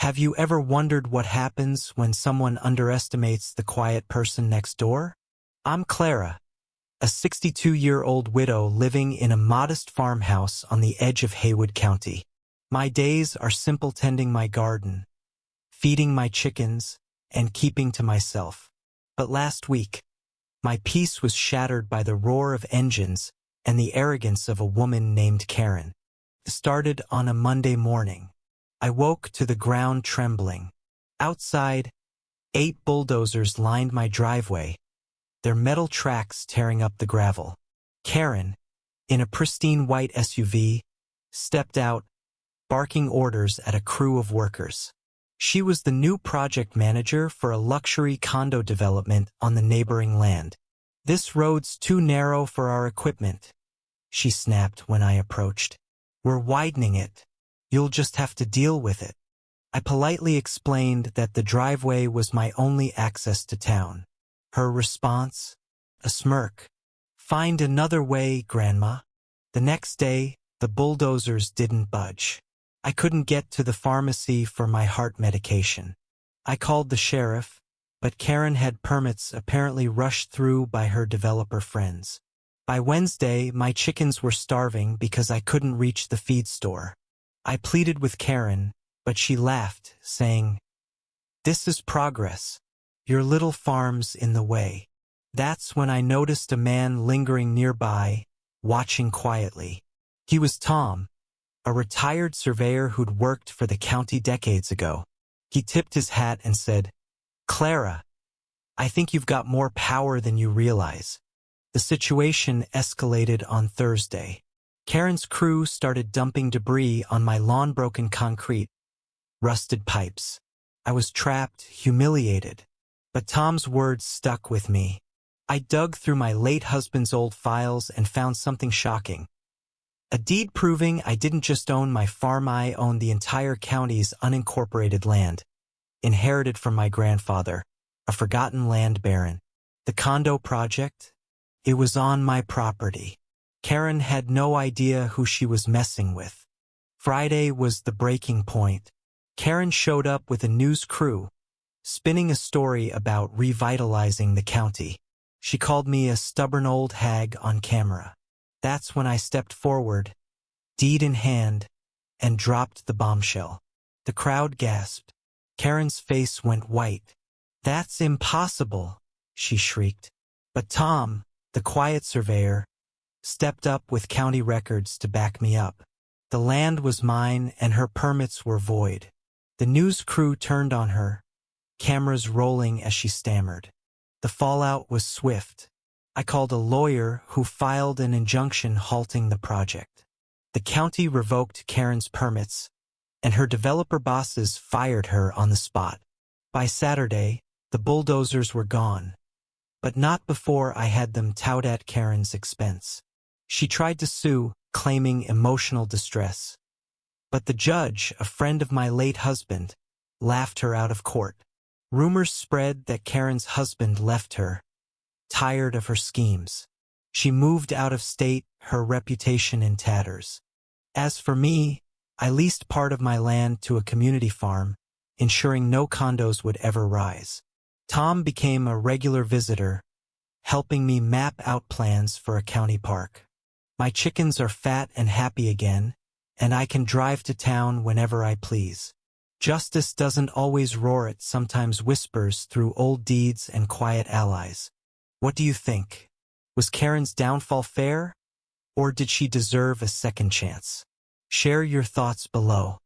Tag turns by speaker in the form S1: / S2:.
S1: Have you ever wondered what happens when someone underestimates the quiet person next door? I'm Clara, a 62-year-old widow living in a modest farmhouse on the edge of Haywood County. My days are simple: tending my garden, feeding my chickens, and keeping to myself. But last week, my peace was shattered by the roar of engines and the arrogance of a woman named Karen. It started on a Monday morning. I woke to the ground trembling. Outside, 8 bulldozers lined my driveway, their metal tracks tearing up the gravel. Karen, in a pristine white SUV, stepped out, barking orders at a crew of workers. She was the new project manager for a luxury condo development on the neighboring land. "This road's too narrow for our equipment," she snapped when I approached. "We're widening it. You'll just have to deal with it." I politely explained that the driveway was my only access to town. Her response? A smirk. "Find another way, Grandma." The next day, the bulldozers didn't budge. I couldn't get to the pharmacy for my heart medication. I called the sheriff, but Karen had permits apparently rushed through by her developer friends. By Wednesday, my chickens were starving because I couldn't reach the feed store. I pleaded with Karen, but she laughed, saying, "This is progress. Your little farm's in the way." That's when I noticed a man lingering nearby, watching quietly. He was Tom, a retired surveyor who'd worked for the county decades ago. He tipped his hat and said, "Clara, I think you've got more power than you realize." The situation escalated on Thursday. Karen's crew started dumping debris on my lawn: broken concrete, rusted pipes. I was trapped, humiliated. But Tom's words stuck with me. I dug through my late husband's old files and found something shocking. A deed proving I didn't just own my farm, I owned the entire county's unincorporated land, inherited from my grandfather, a forgotten land baron. The condo project? It was on my property. Karen had no idea who she was messing with. Friday was the breaking point. Karen showed up with a news crew, spinning a story about revitalizing the county. She called me a stubborn old hag on camera. That's when I stepped forward, deed in hand, and dropped the bombshell. The crowd gasped. Karen's face went white. "That's impossible," she shrieked. But Tom, the quiet surveyor, stepped up with county records to back me up. The land was mine and her permits were void. The news crew turned on her, cameras rolling as she stammered. The fallout was swift. I called a lawyer who filed an injunction halting the project. The county revoked Karen's permits, and her developer bosses fired her on the spot. By Saturday, the bulldozers were gone, but not before I had them towed at Karen's expense. She tried to sue, claiming emotional distress. But the judge, a friend of my late husband, laughed her out of court. Rumors spread that Karen's husband left her, tired of her schemes. She moved out of state, her reputation in tatters. As for me, I leased part of my land to a community farm, ensuring no condos would ever rise. Tom became a regular visitor, helping me map out plans for a county park. My chickens are fat and happy again, and I can drive to town whenever I please. Justice doesn't always roar, it sometimes whispers through old deeds and quiet allies. What do you think? Was Karen's downfall fair? Or did she deserve a second chance? Share your thoughts below.